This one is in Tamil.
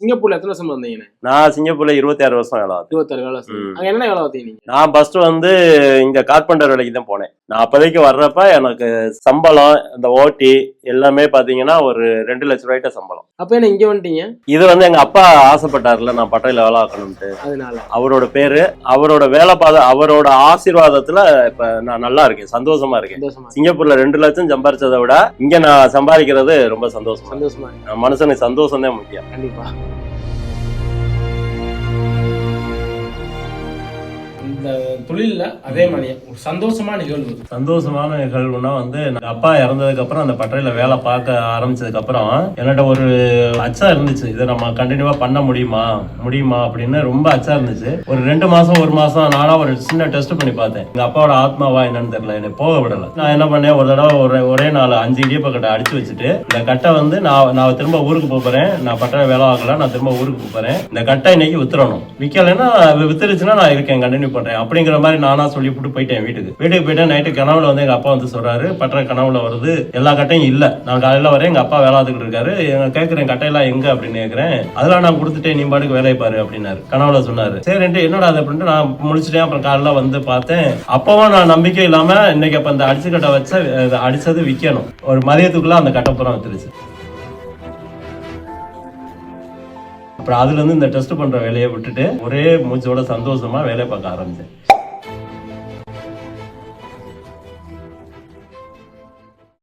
சிங்கப்பூர்ல எத்தனை வருஷம் வந்தீங்க? நான் சிங்கப்பூர்ல 26 வருஷம் வேலை பார்த்தேன். 26 வேலை செஞ்சீங்க. அங்க என்ன வேலை பார்த்தீங்க நீங்க? நான் ஃபர்ஸ்ட் வந்து இங்க கார்பெண்டர் வேலைக்கு தான் போனேன். நான் அப்போதைக்கு வர்றப்ப எனக்கு சம்பளம் இந்த ஓட்டி எல்லாமே பாத்தீங்கன்னா ஒரு 2 லட்சம் ரூபாய்ட்ட சம்பளம். அப்ப என்ன இங்க வந்துட்டீங்க? இது வந்து எங்க அப்பா ஆசைப்பட்டாருல நான் பட்டையில வேலை ஆக்கணும்ட்டு, அதனால அவரோட பேரு அவரோட வேலை அவரோட ஆசீர்வாதத்துல இப்ப நான் நல்லா இருக்கேன், சந்தோஷமா இருக்கேன். சிங்கப்பூர்ல 2 லட்சம் சம்பாரிச்சதை விட இங்க நான் சம்பாதிக்கிறது ரொம்ப சந்தோஷமா. மனுஷனுக்கு சந்தோஷம் தான் முக்கியம். கண்டிப்பா. இந்த தொழில அதே மாதிரி ஒரு சந்தோஷமான நிகழ்வுனா வந்து அப்பா இறந்ததுக்கு அப்புறம் அந்த பட்டறையில வேலை பார்க்க ஆரம்பிச்சதுக்கு அப்புறம் என்கிட்ட ஒரு அச்சா இருந்துச்சு, இதை நம்ம கண்டினியூவா பண்ண முடியுமா அப்படின்னு ரொம்ப அச்சா இருந்துச்சு. ஒரு 2 மாசம் 1 மாசம் நானா ஒரு சின்ன டெஸ்ட் பண்ணி பார்த்தேன். எங்க அப்பாவோட ஆத்மாவா என்னன்னு தெரியல, என்னை போக விடல. நான் என்ன பண்ணேன், ஒரு தடவை ஒரே நாள் 5 இடியப்ப கட்டை அடிச்சு வச்சுட்டு இந்த கட்டை வந்து நான் திரும்ப ஊருக்கு போறேன், நான் பட்டறை வேலை ஆகல, நான் திரும்ப ஊருக்கு போறேன், இந்த கட்டை இன்னைக்கு வித்துறணும், விற்கலைன்னா வித்துருச்சுன்னா நான் இருக்கேன் கண்டினியூ பண்றேன் அப்படிங்கிற மாதிரி நானா சொல்லி போட்டு போயிட்டேன். வீட்டுக்கு போயிட்டேன். நைட்டு கனவுல வந்து எங்க அப்பா வந்து சொல்றாரு, பட்டறை கனவுல வருது, எல்லா கட்டையும் இல்ல, நான் காலையில வரேன், எங்க அப்பா வேலை பார்த்துக்கிட்டு இருக்காரு, கேட்கிறேன் கட்டையெல்லாம் எங்க அப்படின்னு கேட்கிறேன். அதெல்லாம் நான் கொடுத்துட்டேன், நீ பாட்டுக்கு வேலையை பாரு அப்படின்னாரு. கனவுல சொன்னாரு. சரின்ட்டு என்னடா அது அப்படின்ட்டு நான் முடிச்சுட்டேன். அப்புறம் காலையில வந்து பார்த்தேன். அப்பவும் நான் நம்பிக்கை இல்லாம இன்னைக்கு அப்ப அந்த அடிச்சு கட்டை வச்ச அடிச்சது விற்கணும், ஒரு மதியத்துக்குள்ள அந்த கட்டை புறம் வித்துருச்சு. அப்புறம் அதுல இருந்து இந்த டெஸ்ட் பண்ற வேலையை விட்டுட்டு ஒரே மூச்சோட சந்தோஷமா வேலை பார்க்க ஆரம்பிச்சேன்.